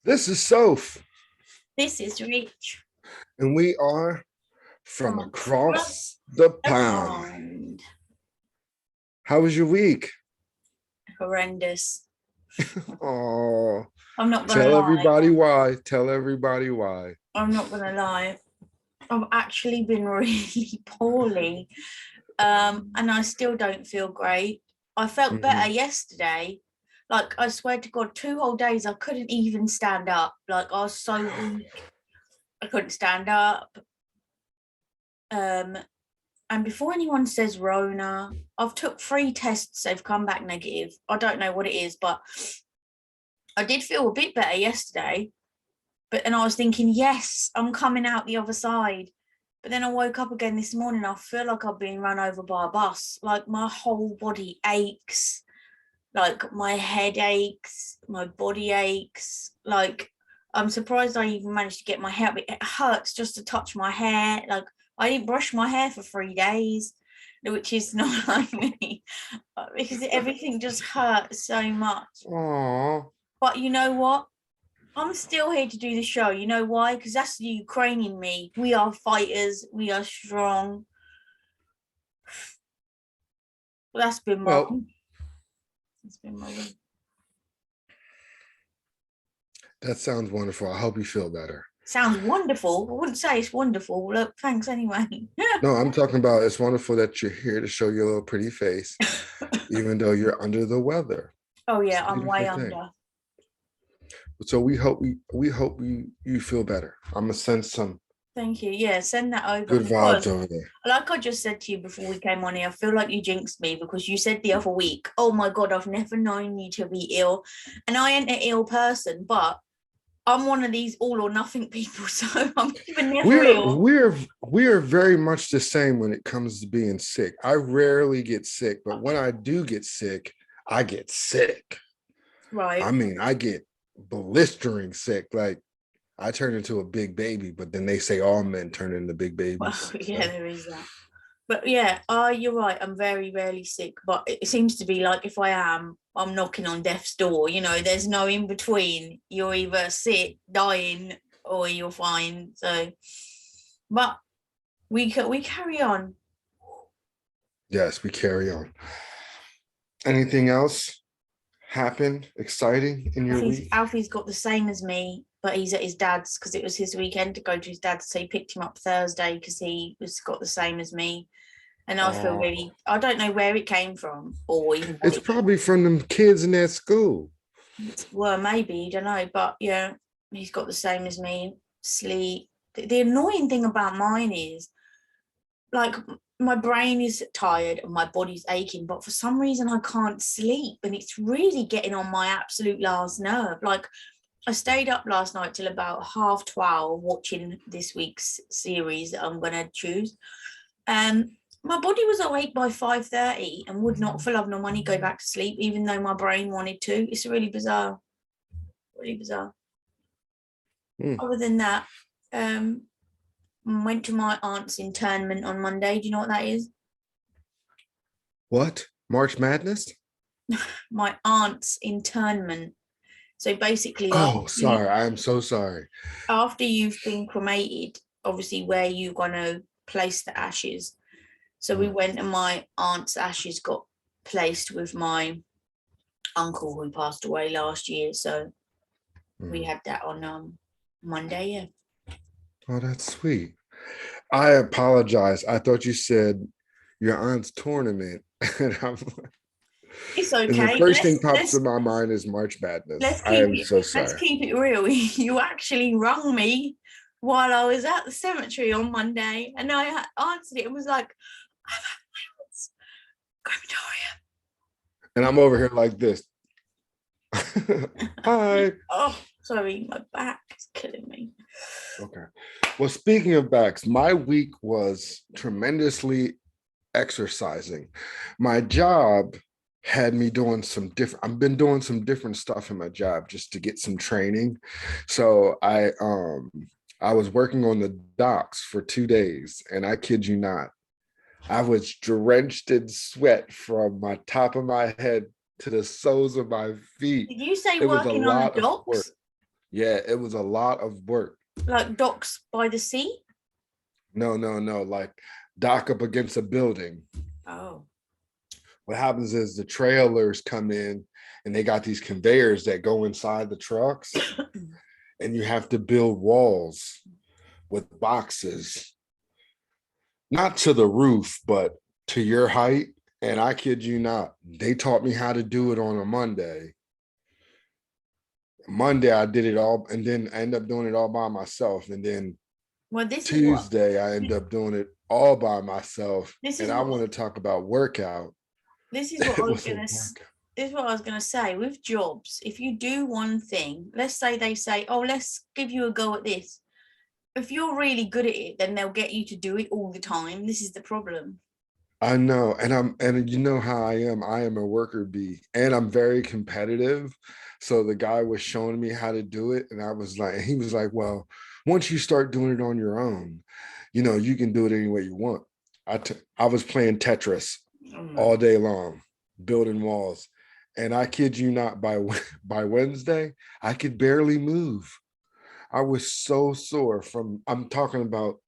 This is Soph, This is Rich and we are from from across across the the pond. pond. How was your week? Horrendous. Oh, I'm not gonna tell lie. everybody why. Tell everybody why. I'm not gonna lie. I've actually been really poorly. And I still don't feel great. I felt better Mhm. yesterday. Like I swear to God, 2 whole days I couldn't even stand up. Like I was so weak. I couldn't stand up. Um, and before anyone says Rona, I've took 3 tests, they've come back negative. I don't know what it is, but I did feel a bit better yesterday. But then I was thinking, yes, I'm coming out the other side. But then I woke up again this morning. I feel like I've been run over by a bus. Like my whole body aches. Like my head aches, my body aches. Like I'm surprised I even managed to get my hair. It hurts just to touch my hair. Like I didn't brush my hair for 3 days, which is not like me because everything just hurts so much. Aw. But you know what? I'm still here to do the show. You know why? Because that's the Ukrainian me. We are fighters. We are strong. Well, that's been my Well, that's been my week. that sounds wonderful. I hope you feel better. Sounds wonderful. I wouldn't say it's wonderful. Look, thanks anyway. No, I'm talking about it's wonderful that you're here to show your little pretty face, even though you're under the weather. Oh It's yeah, a I'm beautiful way thing. under. So we hope you feel better. I'm gonna send some Thank you. Yeah, send that over good vibes because, over there. like I just said to you before we came on here, I feel like you jinxed me because you said the other week, "Oh my God, I've never known you to be ill," and I ain't an ill person, but I'm one of these all or nothing people, so I'm even never We're ill. we're we're very much the same when it comes to being sick. I rarely get sick, but when I do get sick, I get sick. I Right. mean, I get blistering sick. Like I turn into a big baby, but then they say all men turn into big Well, babies. yeah, So there is that. But yeah, you're right. I'm very rarely sick, but it seems to be like if I am, I'm knocking on death's door. There's no in between. You're either sick, dying, or you're fine. So, but we carry on. yes, we carry on. Anything else happen exciting in your Alfie's, week? Alfie's got the same as me, but he's at his dad's because it was his weekend to go to his dad's. So he picked him up Thursday because he was got the same as me. And I feel Oh, really, I don't know where it came from or even what it's it probably from them kids in that school. well, maybe, don't know, but yeah, he's got the same as me. Sleep. The annoying thing about mine is like my brain is tired and my body's aching, but for some reason I can't sleep, and it's really getting on my absolute last nerve. Like I stayed up last night till about 12:30 watching this week's series that I'm gonna choose. Um, my body was awake by 5:30 and would not, for love nor money, go back to sleep, even though my brain wanted to. It's really bizarre. Really bizarre. Hmm. Other than that, um, went to my aunt's internment on Monday. Do you know what that is? What? March Madness? My aunt's internment. So basically, Oh, sorry. I am so sorry. after you've been cremated, obviously where you're gonna place the ashes. So we Mm, went and my aunt's ashes got placed with my uncle who passed away last year. So we mm. had that on Monday. Yeah, Oh, that's sweet. I apologize. I thought you said your aunt's tournament. it's And the okay. first thing Let's pops let's in my mind is March Madness. let's I keep am it so let's sorry. keep it real. You actually rung me while I was at the cemetery on Monday, and I answered it and was like, "I'm at crematorium." And I'm over here like this. Hi. Oh, sorry, my back is killing me. Okay. Well, speaking of backs, my week was tremendously exercising. My job had me doing some different, I've been doing some different stuff in my job just to get some training. So I was working on the docks for 2 days, and I kid you not, I was drenched in sweat from my top of my head to the soles of my feet. Did you say It was a working on the lot of work. docks? Yeah, it was a lot of work. Like docks by the sea? No, no, no. Like dock up against a building. Oh. What happens is the trailers come in and they got these conveyors that go inside the trucks, and you have to build walls with boxes, not to the roof, but to your height. And I kid you not, they taught me how to do it on a Monday. Monday, I did it all, and then I ended up doing it all by myself. And then Well, this is what Tuesday, I ended up doing it all by myself. this And is I what want to talk about workout. this is what I It was was a gonna workout. this is what I was gonna say. With jobs, if you do one thing, let's say they say, "Oh, let's give you a go at this." If you're really good at it, then they'll get you to do it all the time. This is the problem. I know, and you know how I am. I am a worker bee, and I'm very competitive. So the guy was showing me how to do it, and I was like, he was like, "Well, once you start doing it on your own, you can do it any way you want." I was playing Tetris Oh my all God. day long, building walls, and I kid you not, by by Wednesday, I could barely move. I was so sore from. I'm talking about.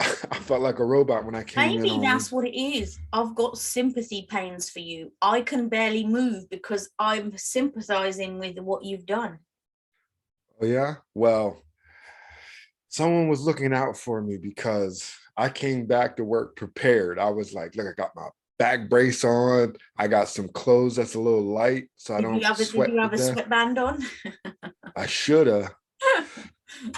I felt like a robot when I came in Maybe on that's Wednesday. what it is. I've got sympathy pains for you. I can barely move because I'm sympathizing with what you've done. Oh yeah. Well, someone was looking out for me because I came back to work prepared. I was like, look, I got my back brace on. I got some clothes that's a little light so I don't Did sweat you to have a death. sweatband on? I should have.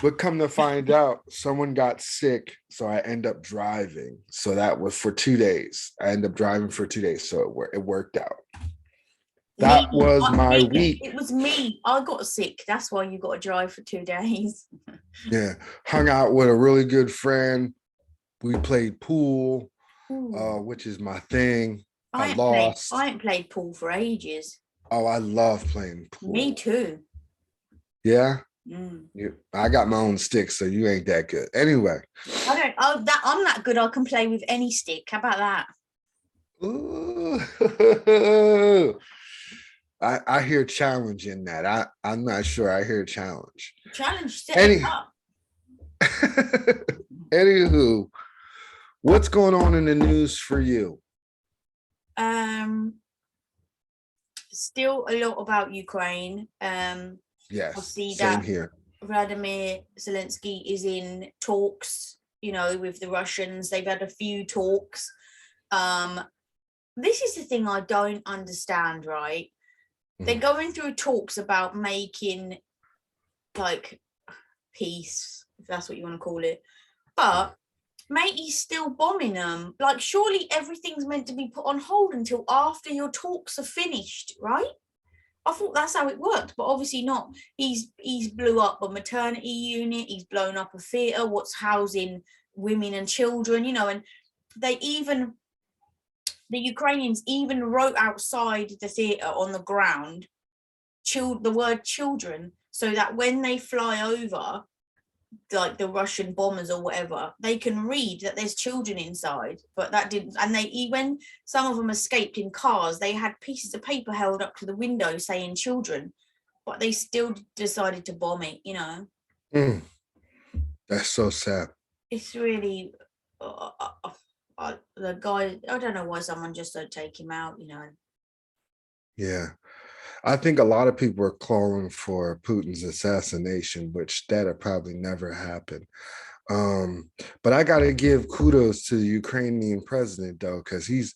But come to find out, someone got sick. So I end up driving. So that was for 2 days. I end up driving for 2 days. So it worked out. That was my week. It was me. I got sick. That's why you got to drive for 2 days. Yeah. Hung out with a really good friend. We played pool, Ooh. which is my thing. I I ain't played. lost. I ain't played pool for ages. Oh, I love playing Me pool. too. Yeah. Mm. I got my own stick, so you ain't that good. Anyway. I don't. Oh, that I'm that good. I can play with any stick. How about that? Ooh. I hear challenge in that. I'm not sure. I hear challenge. Challenge set it Any up. anywho, what's going on in the news for you? Um, Still a lot about Ukraine. I Yes, see same that here. Vladimir Zelensky is in talks, with the Russians. They've had a few talks. Um, this is the thing I don't understand, right? They're Mhm. going through talks about making like peace, if that's what you want to call it. But mate, he's still bombing them. Like, surely everything's meant to be put on hold until after your talks are finished, right? I thought that's how it worked, but obviously not. He's blew up a maternity unit. He's blown up a theatre. What's housing women and children, and they even the Ukrainians even wrote outside the theatre on the ground, the word children, so that when they fly over, like the Russian bombers or whatever, they can read that there's children inside. But that didn't, and when some of them escaped in cars, they had pieces of paper held up to the window saying children, but they still decided to bomb it. Mm, that's so sad. It's really the guy. I don't know why someone just don't take him out. Yeah. I think a lot of people are calling for Putin's assassination, which that'll probably never happen. Um, but I gotta give kudos to the Ukrainian president though, because he's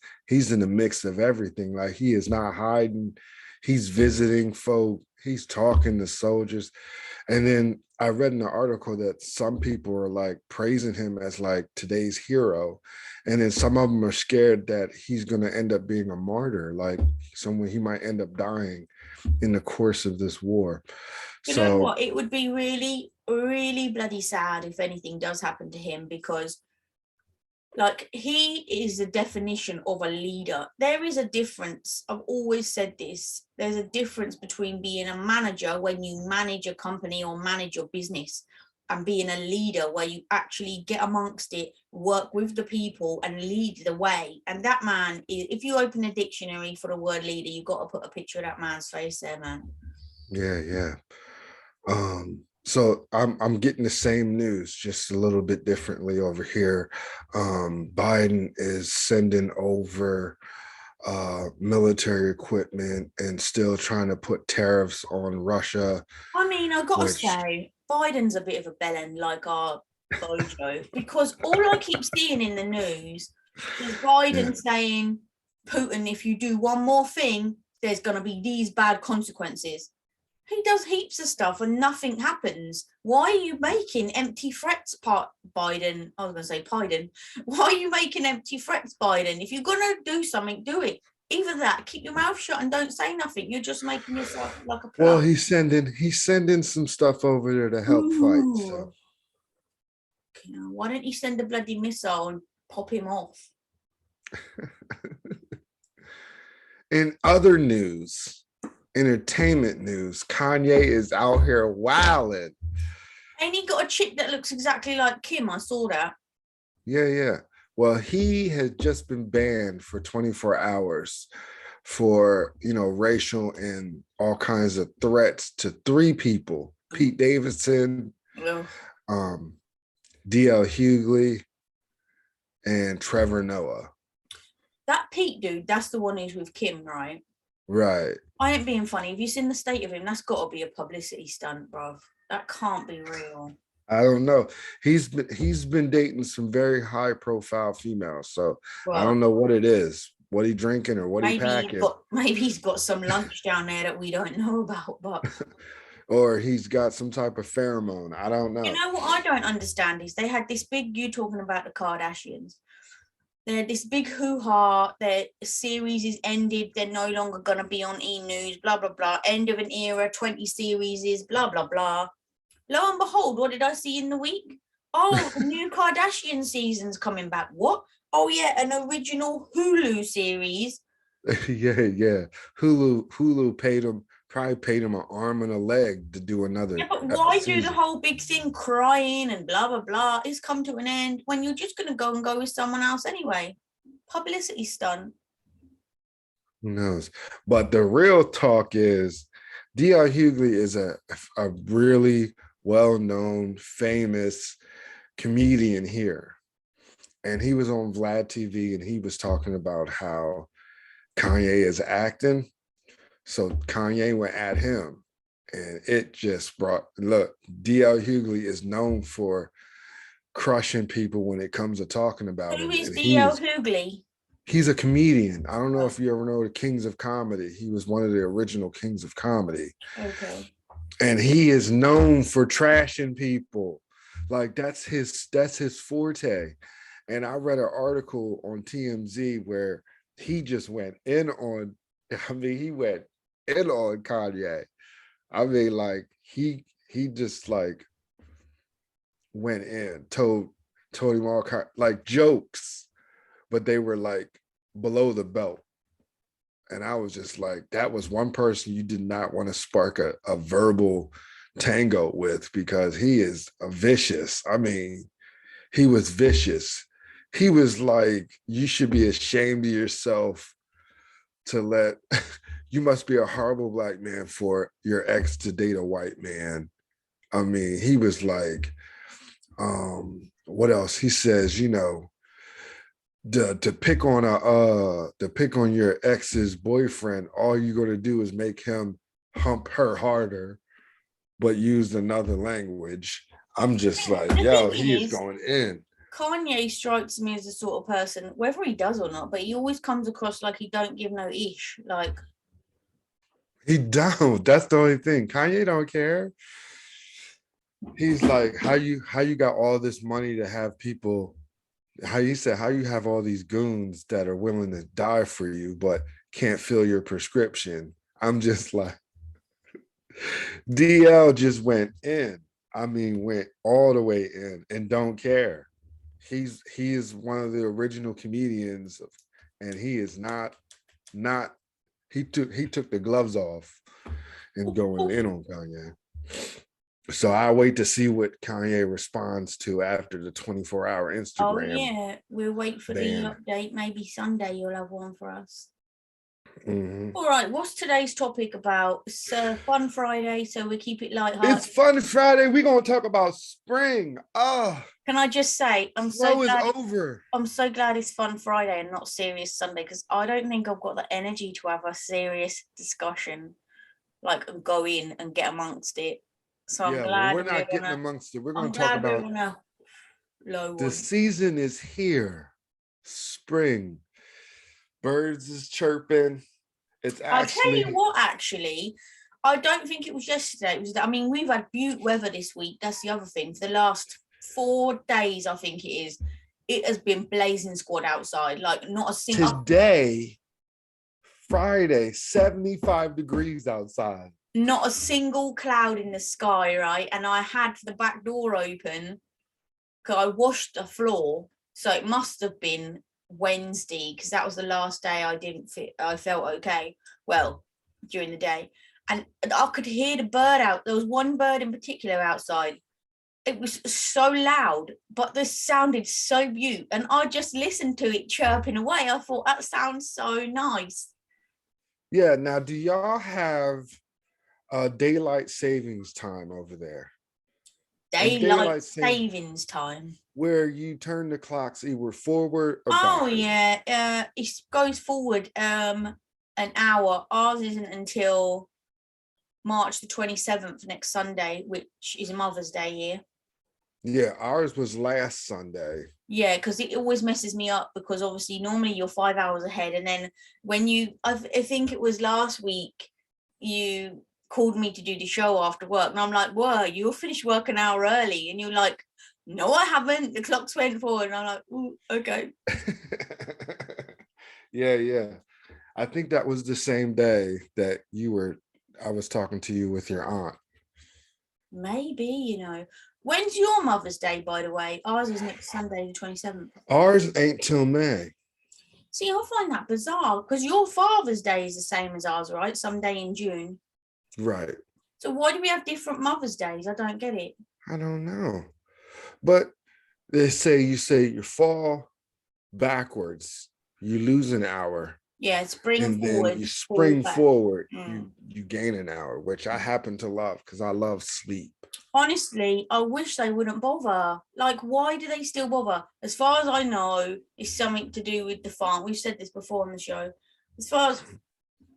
in the mix of everything. Like he is not hiding, he's visiting folk, he's talking to soldiers. And then I read in the article that some people are like praising him as like today's hero. And then some of them are scared that he's gonna end up being a martyr, like someone he might end up dying in the course of this war. You know So what? It would be really, really bloody sad if anything does happen to him, because like, he is the definition of a leader. There is a difference. I've always said this. There's a difference between being a manager when you manage a company or manage your business, and being a leader where you actually get amongst it, work with the people and lead the way. And that man is, if you open a dictionary for the word leader, you've got to put a picture of that man's face there, man. yeah, yeah. So I'm getting the same news, just a little bit differently over here. Biden is sending over military equipment and still trying to put tariffs on Russia, I mean, I gotta which say, Biden's a bit of a bellend, like our Bojo, because all I keep seeing in the news is yeah. Biden saying, Putin, if you do one more thing, there's gonna be these bad consequences. He does heaps of stuff and nothing happens. Why are you making empty threats, Biden? I was going to say Biden. Why are you making empty threats, Biden? If you're going to do something, do it. Either that, keep your mouth shut and don't say nothing. You're just making yourself like a Well, plug. he's sending some stuff over there to help fight. So Ooh. Why don't you send a bloody missile and pop him off? in other news, entertainment news, Kanye is out here wilding. Ain't he got a chick that looks exactly like Kim? I saw that. Yeah, yeah. Well, he has just been banned for 24 hours for, racial and all kinds of threats to three people: Pete Davidson, Ugh. um, DL Hughley, and Trevor Noah. That Pete dude, that's the one who's with Kim, right? Right. I ain't being funny. Have you seen the state of him? That's got to be a publicity stunt, bro. That can't be real. I don't know. He's been dating some very high profile females, so I don't Well, know what it is, what he drinking or what he packing, maybe he's got some lunch down there that we don't know about. But or he's got some type of pheromone. I don't you know. know what I don't understand is they had this big, you talking about the Kardashians. They had this big hoo-ha. Their series is ended. They're no longer gonna be on E News. Blah blah blah. End of an era. 20 series is blah blah blah. Lo and behold, what did I see in the week? Oh, the new Kardashian season's coming back. What? Oh yeah, an original Hulu series. Yeah, yeah. Hulu probably paid him an arm and a leg to do Yeah, another but why do the season. whole big thing crying and blah blah blah? It's come to an end when you're just gonna go with someone else anyway. Publicity stunt. Who knows? But the real talk is D.L. Hughley is a really well-known, famous comedian here. And he was on Vlad TV and he was talking about how Kanye is acting. So Kanye went at him. And it just look, D.L. Hughley is known for crushing people when it comes to talking about Who him. is And DL Hughley? he's a comedian. I don't know Oh, if you ever know the Kings of Comedy. He was one of the original Kings of Comedy. okay. And he is known for trashing people. Like that's his forte. And I read an article on TMZ where he just went in on, he went in on Kanye. I mean, like he just like went in, told him all kind like jokes, but they were like below the belt. And I was just like, that was one person you did not want to spark a verbal tango with because he is a vicious. I mean, he was vicious. He was like, you should be ashamed of yourself to let, you must be a horrible black man for your ex to date a white man. I mean, he was like, what else? He says, to pick on your ex's boyfriend, all you're gonna do is make him hump her harder, but use another language. I'm just like, The yo, thing he is is, going in. Kanye strikes me as the sort of person, whether he does or not, but he always comes across like he don't give no ish. Like, He don't. That's the only thing. Kanye don't care. He's like, how you got all this money to have people, how you said, how you have all these goons that are willing to die for you, but can't fill your prescription. I'm just like, DL just went in. I mean, went all the way in and don't care. He is one of the original comedians, and he is not. He took the gloves off and going in on Kanye. So I wait to see what Kanye responds to after the 24-hour oh Instagram yeah, we'll wait for the ban. update. Maybe Sunday you'll have one for us. Mhm. All right, what's today's topic about? It's Fun Friday, so we keep it It's light-hearted. Fun Friday. We're gonna talk about spring. Oh, Can I just say, snow is over. I'm so glad it's Fun Friday and not Serious Sunday, because I don't think I've got the energy to have a serious discussion, like and go in and get amongst it. So Yeah, well, we're not getting amongst it. We're gonna I'm talk glad we're about on a low the one. season is here. Spring. Birds is chirping. It's I'll tell you actually what, actually, I don't think it was yesterday. It was, I mean, we've had beaut weather this week. That's the other thing. For the last 4 days, I think it is, it has been blazing squad outside. Like, not a single, today, Friday, 75 degrees outside. not a single cloud in the sky, right? And I had the back door open because I washed the floor. So it must have been Wednesday, because that was the last day I felt okay. Well, during the day. And I could hear the bird out. There was one bird in particular outside. It was so loud, but this sounded so beautiful. And I just listened to it chirping away. I thought that sounds so nice. Yeah, now do y'all have daylight savings time over there? And Daylight daylight savings savings time. where you turn the clocks either forward or Oh backward. yeah, it goes forward an hour. Ours isn't until March the 27th, next Sunday, which is Mother's Day here. Yeah, ours was last Sunday. Yeah, because it always messes me up, because obviously normally you're 5 hours ahead, and then when I think it was last week, you called me to do the show after work, and I'm like, "Whoa, you'll finish work an hour early," and you're like, "No, I haven't. The clocks went forward," and I'm like, "Ooh, okay." Yeah, yeah. I think that was the same day that I was talking to you with your aunt. Maybe, When's your Mother's Day, by the way? Ours is next Sunday, the 27th. Ours ain't till May. See, I find that bizarre, because your Father's Day is the same as ours, right? Someday in June. Right. So why do we have different Mother's Days? I don't get it. I don't know. But they say you fall backwards, you lose an hour, Yeah, spring and then forward, you fall spring back. forward, Mm. you gain an hour, which I happen to love because I love sleep. Honestly, I wish they wouldn't bother. Like, why do they still bother? As far as I know, it's something to do with the farm. We've said this before on the show. As far as,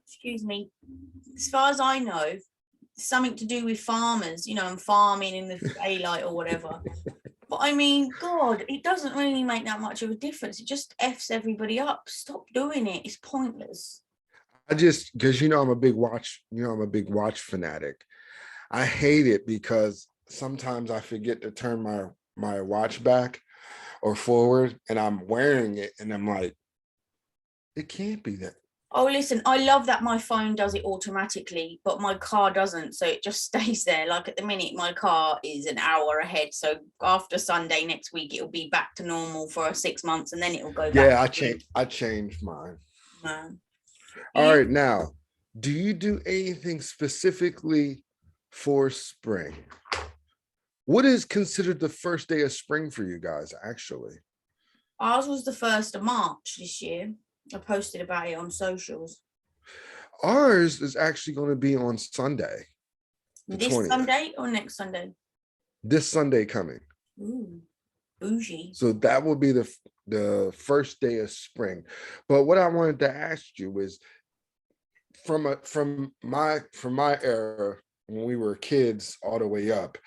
excuse me, as far as I know, something to do with farmers, and farming in the daylight or whatever. But I mean, God, it doesn't really make that much of a difference. It just F's everybody up. Stop doing it. It's pointless. I just because I'm a big watch fanatic. I hate it because sometimes I forget to turn my watch back or forward and I'm wearing it and I'm like, it can't be that. Oh, listen, I love that my phone does it automatically, but my car doesn't. So it just stays there. Like at the minute, my car is an hour ahead. So after Sunday next week, it'll be back to normal for 6 months, and then it'll go back. Yeah, I changed mine. No. All You, right, now, do you do anything specifically for spring? What is considered the first day of spring for you guys, actually? ours was the 1st of March this year. I posted about it on socials. Ours is actually going to be on Sunday, the This 20th, Sunday or next Sunday? this Sunday coming. Ooh, bougie. So that will be the first day of spring. But what I wanted to ask you is from my era when we were kids all the way up,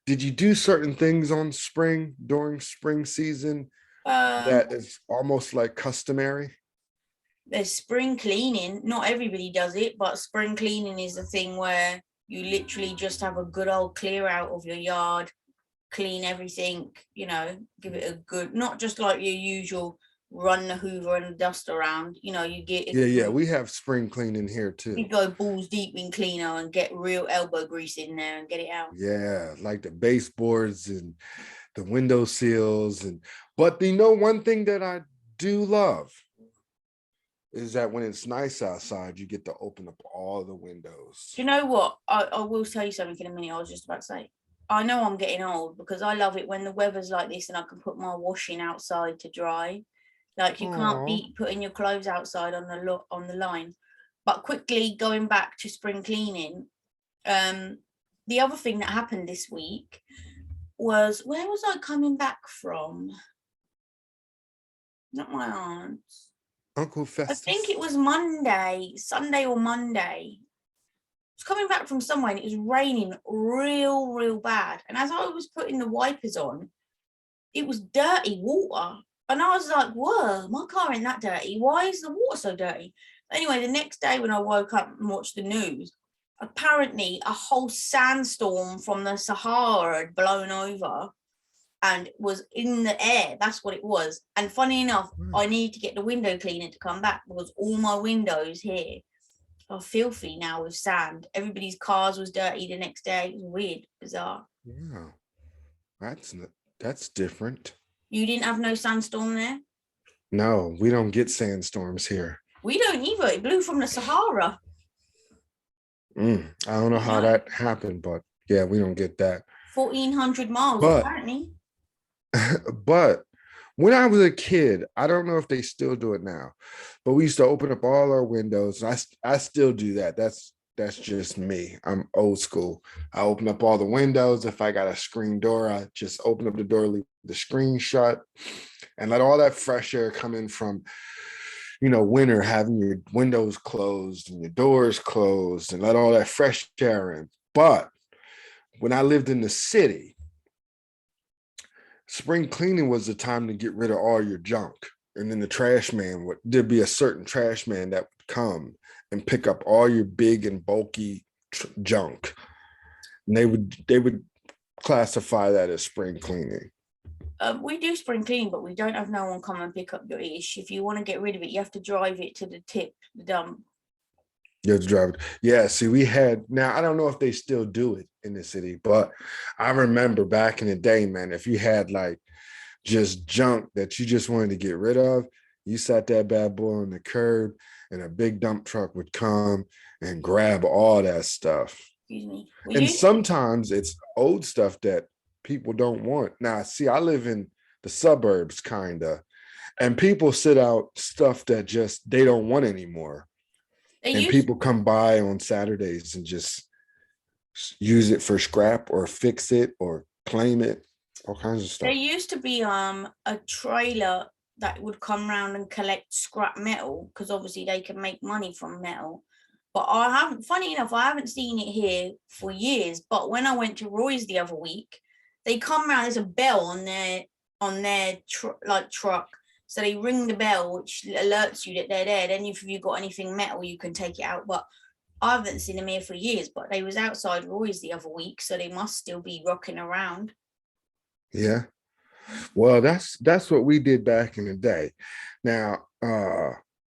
did you do certain things on spring during spring season Um, that is almost like customary? there's spring cleaning. Not everybody does it, but spring cleaning is the thing where you literally just have a good old clear out of your yard, clean everything, give it a good, not just like your usual run the hoover and dust around, you get a Yeah, good, we have spring cleaning here you too. go balls deep in cleaner and get real elbow grease in there and get it out. Yeah, like the baseboards and the window sills. But one thing that I do love is that when it's nice outside, you get to open up all the windows. Do you know what? I will tell you something in a minute. I was just about to say, I know I'm getting old, because I love it when the weather's like this and I can put my washing outside to dry. Like, you can't Oh, beat putting your clothes outside on the line. But quickly going back to spring cleaning, the other thing that happened this week was, where was I coming back from? Not my aunt's. Uncle I think it Festus. was Monday, Sunday or Monday. I was coming back from somewhere and it was raining real bad. And as I was putting the wipers on, it was dirty water. And I was like, whoa, my car ain't that dirty. Why is the water so dirty? Anyway, the next day when I woke up and watched the news, apparently a whole sandstorm from the Sahara had blown over and was in the air. That's what it was. And funny enough, I need to get the window cleaner to come back because all my windows here are filthy now with sand. Everybody's cars was dirty the next day. It was weird, bizarre. Yeah, that's that's different. You didn't have no sandstorm there? No, we don't get sandstorms here. We don't either. It blew from the Sahara. I don't know how that happened, but yeah, we don't get that. 1,400 miles, But apparently. but when I was a kid, I don't know if they still do it now, but we used to open up all our windows. I still do that. That's just me. I'm old school. I open up all the windows. If I got a screen door, I just open up the door, leave the screen shut, and let all that fresh air come in from, winter, having your windows closed and your doors closed, and let all that fresh air in. But when I lived in the city, spring cleaning was the time to get rid of all your junk. And then there'd be a certain trash man that would come and pick up all your big and bulky junk. And they would classify that as spring cleaning. We do spring cleaning, but we don't have no one come and pick up your ish. If you want to get rid of it, you have to drive it to the dump. You have to drive it. Yeah, see, now I don't know if they still do it in the city, but I remember back in the day, man, if you had like just junk that you just wanted to get rid of, you sat that bad boy on the curb and a big dump truck would come and grab all that stuff. Excuse me. And sometimes it's old stuff that people don't want. Now, see, I live in the suburbs, kind of, and people sit out stuff that just they don't want anymore. And people come by on Saturdays and just use it for scrap or fix it or claim it, all kinds of stuff. There used to be a trailer that would come around and collect scrap metal because obviously they can make money from metal. But funny enough, I haven't seen it here for years. But when I went to Roy's the other week, they come around. There's a bell on their truck. So they ring the bell, which alerts you that they're there. Then if you've got anything metal, you can take it out. But I haven't seen them here for years. But they was outside Roy's the other week, so they must still be rocking around. Yeah. Well, that's what we did back in the day. Now,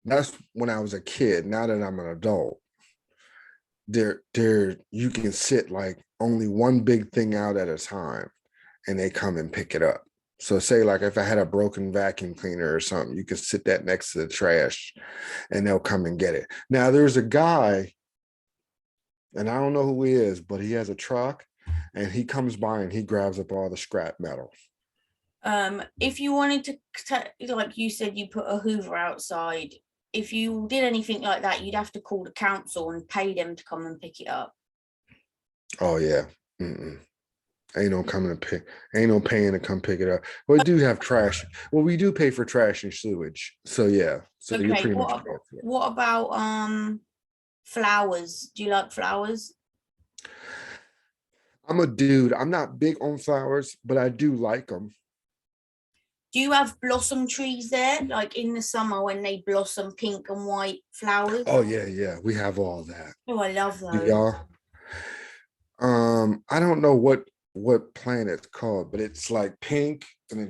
that's when I was a kid. Now that I'm an adult, there you can sit like only one big thing out at a time, and they come and pick it up. So say like if I had a broken vacuum cleaner or something, you could sit that next to the trash and they'll come and get it. Now there's a guy, and I don't know who he is, but he has a truck and he comes by and he grabs up all the scrap metal. If you wanted to, like you said, you put a Hoover outside. If you did anything like that, you'd have to call the council and pay them to come and pick it up. Oh yeah. Ain't no paying to come pick it up. We do have trash. Well, we do pay for trash and sewage. So yeah. So okay, you're pretty much what about flowers? Do you like flowers? I'm a dude. I'm not big on flowers, but I do like them. Do you have blossom trees there, like in the summer when they blossom pink and white flowers? Oh yeah. We have all that. Oh, I love those. Do y'all? I don't know what plant it's called, but it's like pink, and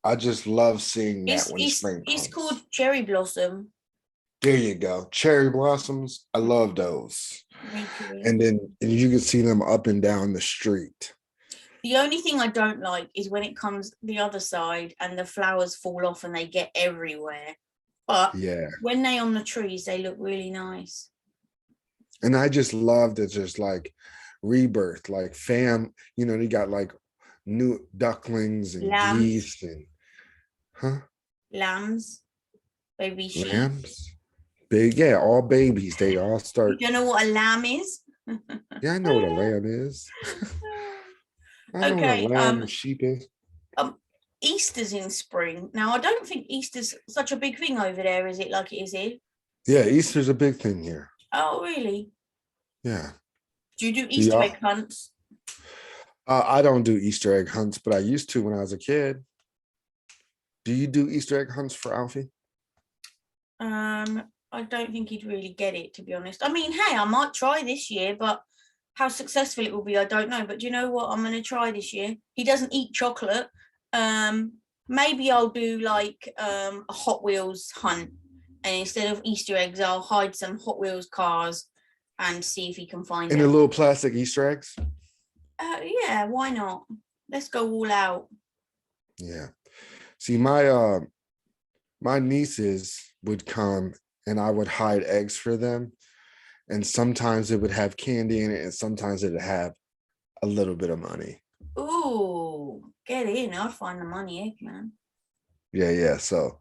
I just love seeing that when spring comes. It's called cherry blossom. There you go. Cherry blossoms. I love those. And then you can see them up and down the street. The only thing I don't like is when it comes the other side and the flowers fall off and they get everywhere. But yeah, when they on the trees, they look really nice. And I just love that there's like rebirth, like they got like new ducklings and geese and lambs, baby sheep. Lambs? Big, yeah, all babies. They all You start. don't know what a lamb is? Yeah, I know what a lamb is. I know what a Okay. lamb, sheep is. Um, Easter's in spring. Now, I don't think Easter's such a big thing over there, is it? Like it is here? Yeah, Easter's a big thing here. Oh, really? Yeah. Do you do Do Easter egg y'all? hunts? I don't do Easter egg hunts, but I used to when I was a kid. Do you do Easter egg hunts for Alfie? I don't think he'd really get it, to be honest. I mean, hey, I might try this year, but how successful it will be, I don't know. But do you know what? I'm going to try this year. He doesn't eat chocolate. Um, Maybe I'll do like a Hot Wheels hunt, and instead of Easter eggs, I'll hide some Hot Wheels cars and see if he can find And the it. little plastic Easter eggs? Yeah, why not? Let's go all out. Yeah. See, my nieces would come and I would hide eggs for them. And sometimes it would have candy in it, and sometimes it would have a little bit of money. Ooh, get in. I'll find the money, egg man. Yeah, yeah. So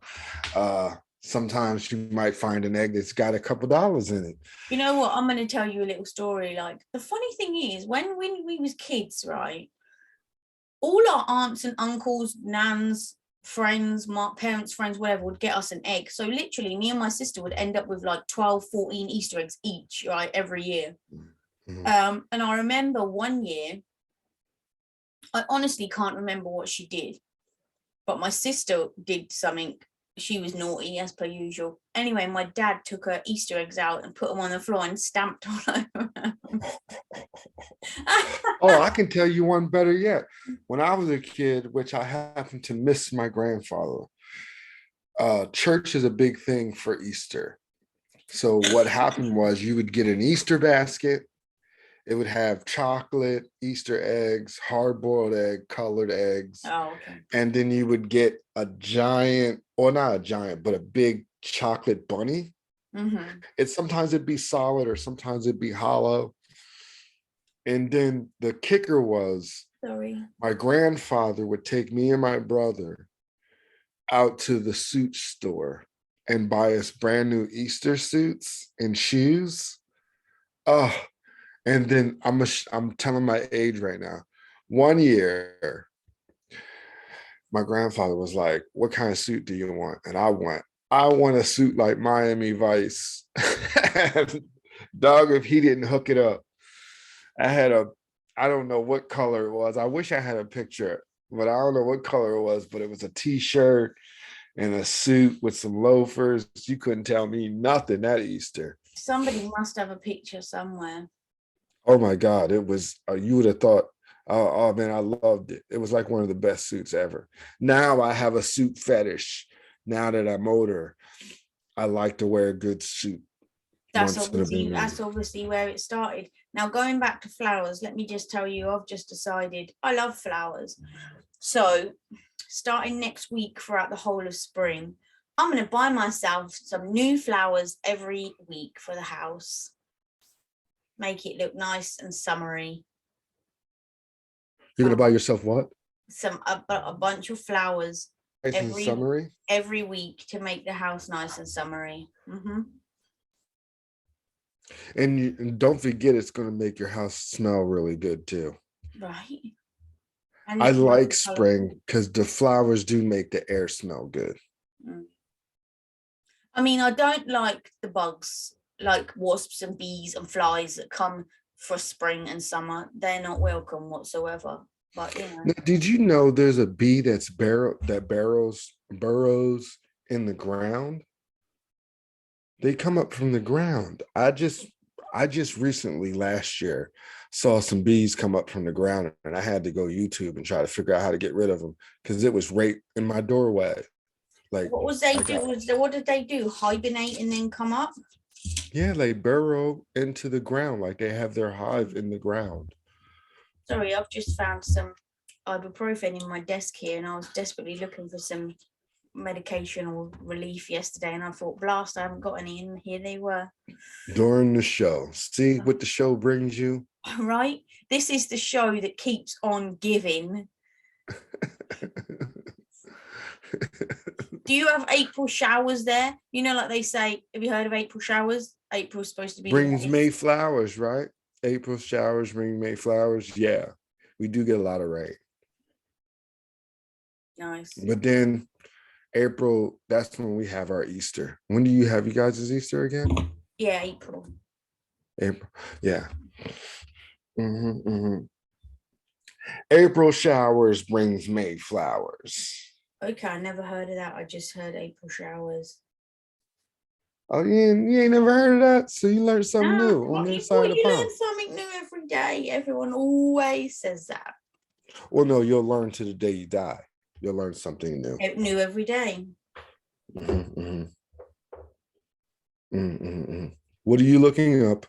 sometimes you might find an egg that's got a couple dollars in it. You know what? I'm going to tell you a little story. Like the funny thing is, when we was kids, right? All our aunts and uncles, nans, friends, my parents, friends, whatever, would get us an egg. So literally, me and my sister would end up with like 12, 14 Easter eggs each, right, every year. Mhm. And I remember one year, I honestly can't remember what she did, but my sister did something. She was naughty as per usual. Anyway, my dad took her Easter eggs out and put them on the floor and stamped all over them. Oh, I can tell you one better yet. When I was a kid, which I happened to miss my grandfather, church is a big thing for Easter. So what happened was you would get an Easter basket. It would have chocolate, Easter eggs, hard-boiled egg, colored eggs, Oh, okay. and then you would get a giant, or not a giant, but a big chocolate bunny. Mm-hmm. It's sometimes it'd be solid or sometimes it'd be hollow. And then the kicker was Sorry. my grandfather would take me and my brother out to the suit store and buy us brand new Easter suits and shoes. Oh, and then I'm telling my age right now. One year, my grandfather was like, "What kind of suit do you want?" And I want a suit like Miami Vice. Dog, if he didn't hook it up, I had a, I don't know what color it was. I wish I had a picture, but I don't know what color it was, but it was a t-shirt and a suit with some loafers. You couldn't tell me nothing that Easter. Somebody must have a picture somewhere. Oh my God, it was, you would have thought, oh man, I loved it. It was like one of the best suits ever. Now I have a suit fetish. Now that I'm older, I like to wear a good suit once in a blue moon. That's obviously where it started. Now going back to flowers, let me just tell you, I've just decided I love flowers. So starting next week throughout the whole of spring, I'm going to buy myself some new flowers every week for the house. Make it look nice and summery. You're gonna buy yourself what? A bunch of flowers Nice and summery. every week to make the house nice and summery. Mm-hmm. And don't forget, it's gonna make your house smell really good too. Right. And I it's nice like and colourful. spring because the flowers do make the air smell good. Mm. I mean, I don't like the bugs, like wasps and bees and flies that come for spring and summer. They're not welcome whatsoever. But you know, Now, did you know there's a bee that burrows in the ground? They come up from the ground. I just recently last year saw some bees come up from the ground, and I had to go YouTube and try to figure out how to get rid of them because it was right in my doorway. Like what was they I do? got, What did they do? Hibernate and then come up? yeah, they burrow into the ground like they have their hive in the ground. Sorry, I've just found some ibuprofen in my desk here, and I was desperately looking for some medication or relief yesterday, and I thought, blast, I haven't got any, and here they were. During the show. See what the show brings you? Right? This is the show that keeps on giving. Do you have April showers there? You know, like they say, have you heard of April showers? April's supposed to be the Brings best. May flowers, right? April showers bring May flowers. Yeah, we do get a lot of rain. Nice. But then April, that's when we have our Easter. When do you have you guys' Easter again? Yeah, April. April. Yeah. April showers brings May flowers. Okay, I never heard of that. I just heard April showers. Oh, you ain't never heard of that? So you learned something new on this side of the You pond. learn something new every day. Everyone always says that. Well, no, you'll learn to the day you die. You'll learn something new. New every day. What are you looking up?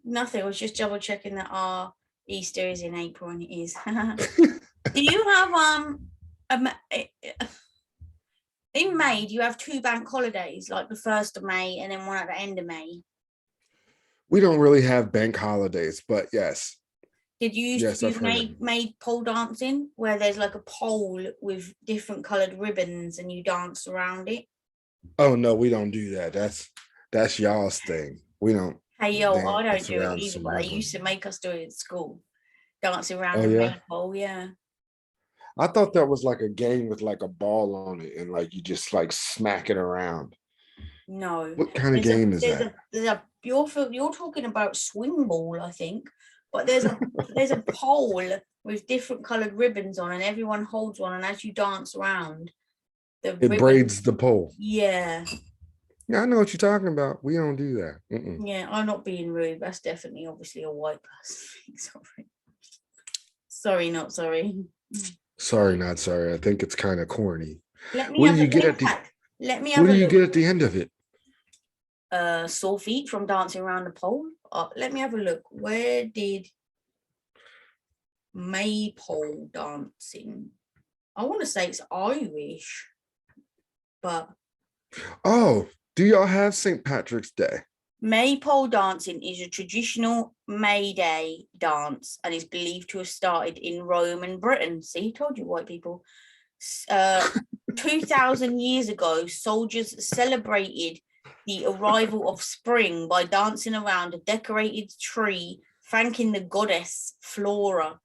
Nothing. I was just double checking that our Easter is in April, and it is. Do you have in May? Do you have 2 bank holidays, like the 1st of May and then one at the end of May? We don't really have bank holidays, but yes. Did you use May pole dancing, where there's like a pole with different colored ribbons and you dance around it? Oh no, we don't do that. That's y'all's thing. We don't. Hey yo, I don't do it either, but they used to make us do it at school, dancing around the maypole. Yeah. I thought that was like a game with like a ball on it and like you just like smack it around. No. What kind of game is that? You're talking about swing ball, I think, but there's a pole with different colored ribbons on, and everyone holds one, and as you dance around, it braids the pole. Yeah. Yeah, I know what you're talking about. We don't do that. Yeah, I'm not being rude. That's definitely obviously a white person thing. Sorry, not sorry. Sorry, not sorry. I think it's kind of corny. What do you get at the end of it? Sore feet from dancing around the pole. Let me have a look. Where did maypole dancing? I want to say it's Irish, but do y'all have St. Patrick's Day? Maypole dancing is a traditional May Day dance and is believed to have started in Rome and Britain. See, told you, white people. 2,000 years ago, soldiers celebrated the arrival of spring by dancing around a decorated tree, thanking the goddess Flora.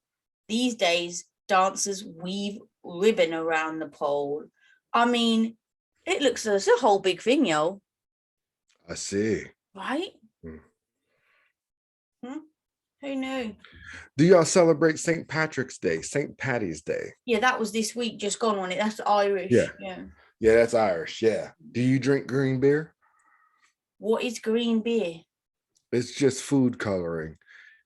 These days, dancers weave ribbon around the pole. I mean, it's a whole big thing, yo. I see. Right? Who knew? Do y'all celebrate St. Patrick's Day, St. Patty's Day? Yeah, that was this week just gone on it. That's Irish. Yeah, that's Irish. Yeah. Do you drink green beer? What is green beer? It's just food coloring.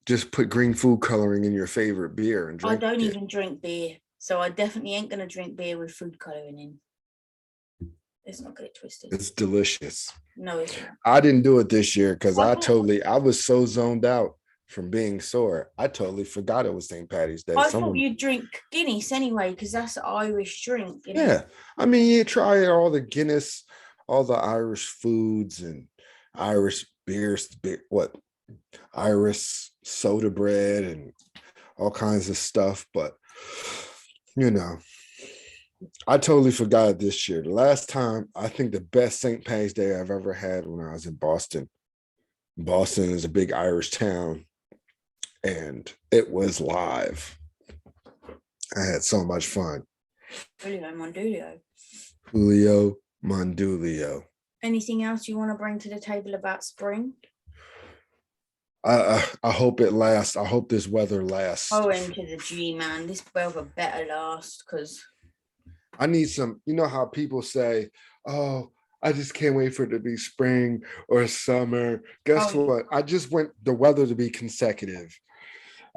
Just put green food coloring in your favorite beer and drink it. I don't even drink beer, so I definitely ain't going to drink beer with food coloring in. Let's not get it twisted. It's delicious. No, it's not. I didn't do it this year because I was so zoned out from being sore. I totally forgot it was St. Patty's Day. I thought you'd drink Guinness anyway, because that's an Irish drink. Yeah. I mean, you try all the Guinness, all the Irish foods and Irish beers, Irish soda bread and all kinds of stuff. But, I totally forgot it this year. The last time, I think the best St. Patty's Day I've ever had when I was in Boston. Boston is a big Irish town, and it was live. I had so much fun. Julio Mondulio. Anything else you want to bring to the table about spring? I hope it lasts. I hope this weather lasts. Oh, into the G, man. This weather better last, because I need some, how people say, oh, I just can't wait for it to be spring or summer. Guess what? I just want the weather to be consecutive.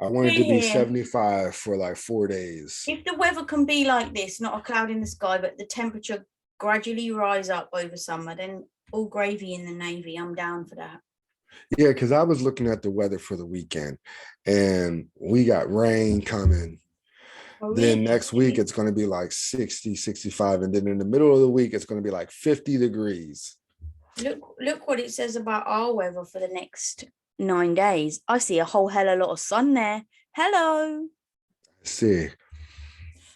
I want it to be 75 for like 4 days. If the weather can be like this, not a cloud in the sky, but the temperature gradually rise up over summer, then all gravy in the Navy. I'm down for that. Yeah, because I was looking at the weather for the weekend and we got rain coming. Then next week, it's going to be like 60, 65. And then in the middle of the week, it's going to be like 50 degrees. Look what it says about our weather for the next 9 days. I see a whole hell of a lot of sun there. Hello. See.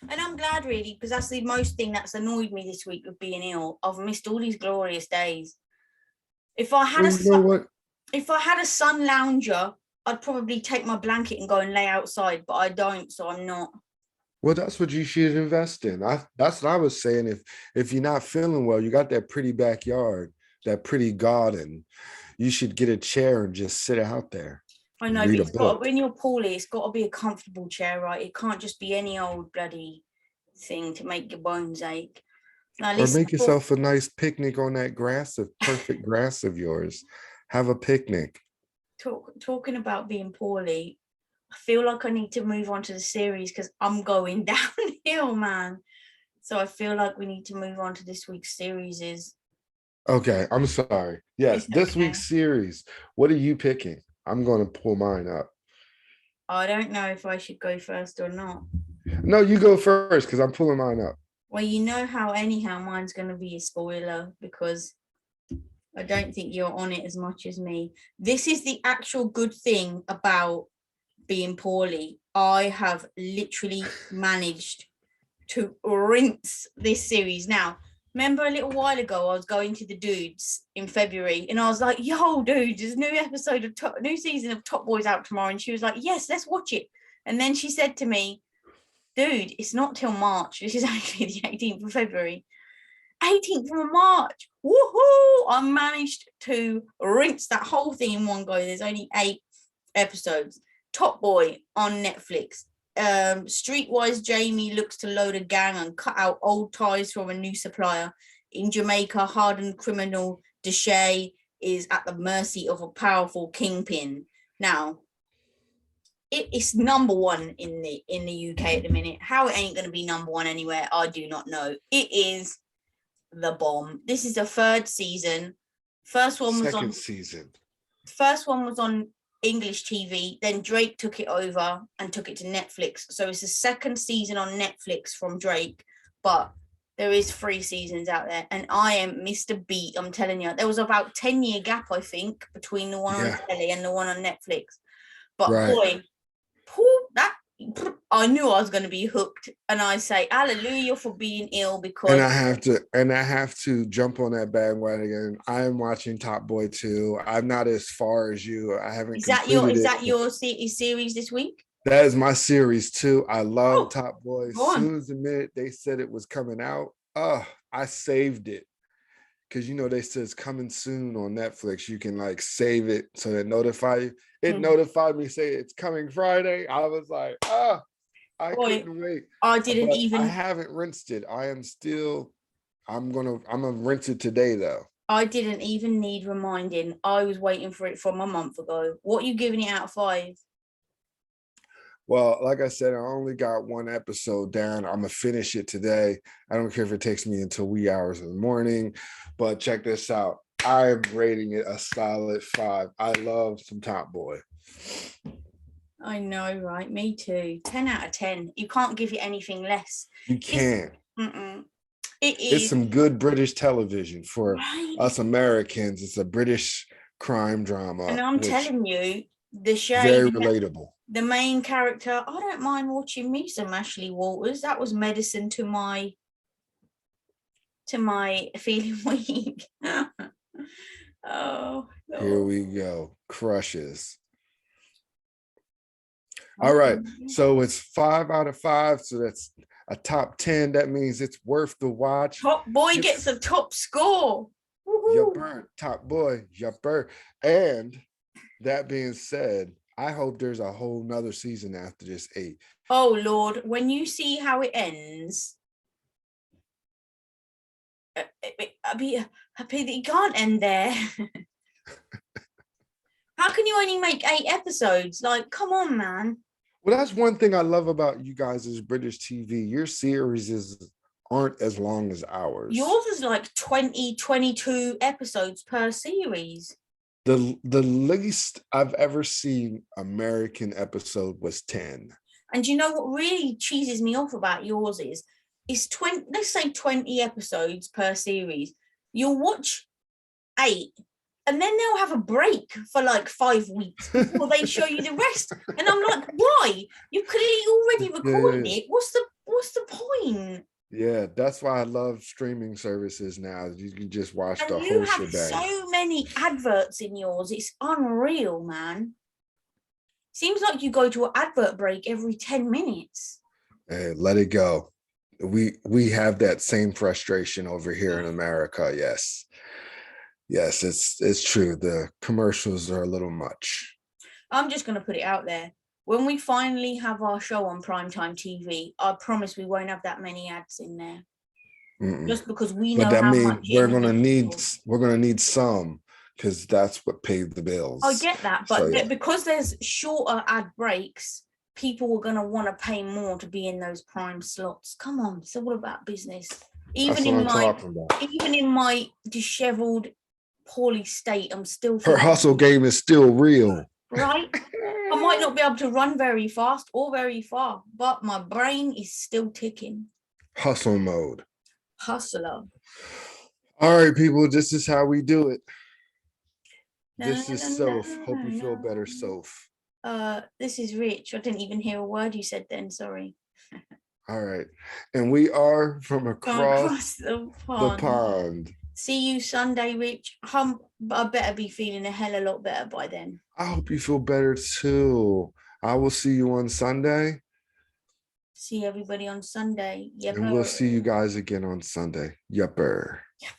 And I'm glad, really, because that's the most thing that's annoyed me this week with being ill. I've missed all these glorious days. If I had Well, you know what? if I had a sun lounger, I'd probably take my blanket and go and lay outside, but I don't, so I'm not. Well, that's what you should invest in. That's what I was saying. If you're not feeling well, you got that pretty backyard, that pretty garden. You should get a chair and just sit out there I and know, but read a it's got book. when you're poorly, it's got to be a comfortable chair, right? It can't just be any old bloody thing to make your bones ache. Now, Or listen, make yourself a nice picnic on that grass of perfect grass of yours. Have a picnic. talking about being poorly, I feel like I need to move on to the series because I'm going downhill, man. So I feel like we need to move on to this week's series. Okay, I'm sorry. Yes, It's this okay. week's series. What are you picking? I'm going to pull mine up. I don't know if I should go first or not. No, you go first because I'm pulling mine up. Well, you know how anyhow mine's going to be a spoiler because I don't think you're on it as much as me. This is the actual good thing about being poorly. I have literally managed to rinse this series. Now, remember a little while ago, I was going to the dudes in February and I was like, yo, dude, there's a new episode of new season of Top Boys out tomorrow. And she was like, yes, let's watch it. And then she said to me, dude, it's not till March. This is actually the 18th of February. 18th of March. Woohoo! I managed to rinse that whole thing in one go. There's only 8 episodes. Top Boy on Netflix. Streetwise Jamie looks to load a gang and cut out old ties from a new supplier. In Jamaica, hardened criminal Deshay is at the mercy of a powerful kingpin. Now, it's number one in the UK at the minute. How it ain't going to be number one anywhere, I do not know. It is the bomb. This is the 3rd season. First one was Second season. First one was on English TV. Then Drake took it over and took it to Netflix. So it's the 2nd season on Netflix from Drake, but there is 3 seasons out there, and I am Mr. Beat. I'm telling you, there was about 10-year gap, I think, between the one on telly and the one on Netflix. But boy, that I knew I was going to be hooked, and I say hallelujah for being ill because. And I have to jump on that bandwagon. I am watching Top Boy 2. I'm not as far as you. I haven't completed it. Is that your series this week? That is my series too. I love Top Boy. As soon as the minute they said it was coming out, I saved it. Because they said it's coming soon on Netflix. You can like save it so that notify you. It notified me, say it's coming Friday. I was like, I couldn't wait. I didn't even. I haven't rinsed it. I'm gonna rinse it today though. I didn't even need reminding. I was waiting for it from a month ago. What are you giving it out of 5? Well, like I said, I only got 1 episode down. I'm gonna finish it today. I don't care if it takes me until wee hours in the morning, but check this out. I'm rating it a solid 5. I love some Top Boy. I know, right? Me too. 10 out of 10. You can't give it anything less. You can't. It's some good British television for us Americans. It's a British crime drama. And I'm telling you, the show very relatable. The main character, I don't mind watching me some Ashley Walters. That was medicine to my feeling weak. Oh, no. Here we go. Crushes. All right. So it's 5 out of 5. So that's a top 10. That means it's worth the watch. Top Boy gets a top score. Yupper, Top Boy, yupper. And that being said, I hope there's a whole nother season after this 8. Oh Lord, when you see how it ends, I'd be happy that you can't end there. How can you only make 8 episodes? Like, come on, man. Well, that's one thing I love about you guys as British TV. Your series aren't as long as ours. Yours is like 20, 22 episodes per series. The least I've ever seen American episode was 10. And you know what really cheeses me off about yours is 20, let's say 20 episodes per series. You'll watch 8 and then they'll have a break for like 5 weeks before they show you the rest. And I'm like, why? You clearly already recorded it. What's what's the point? Yeah, that's why I love streaming services now. You can just watch And the you whole have shebang. so many adverts in yours. It's unreal, man. Seems like you go to an advert break every 10 minutes. Hey, let it go. We have that same frustration over here in America. Yes. Yes, it's true. The commercials are a little much. I'm just going to put it out there. When we finally have our show on primetime TV, I promise we won't have that many ads in there. Mm-mm. Just because we But know that how means much we're it gonna need is. some because that's what paid the bills. I get that, So, but yeah. because there's shorter ad breaks, people are going to want to pay more to be in those prime slots. Come on, it's all about business. That's what I'm talking about. Even in my disheveled, poorly state, I'm still Her thinking, hustle game is still real. right? I might not be able to run very fast or very far, but my brain is still ticking. Hustle mode. Hustler. All right, people, this is how we do it. No, This is no, Soph. no, Hope you feel no. better, Soph. This is Rich. I didn't even hear a word you said then. Sorry. All right. And we are from From across across the the pond. pond. See you Sunday, Rich. I better be feeling a hell of a lot better by then. I hope you feel better too. I will see you on Sunday. See everybody on Sunday. Yep. And we'll see you guys again on Sunday. Yupper. Yep.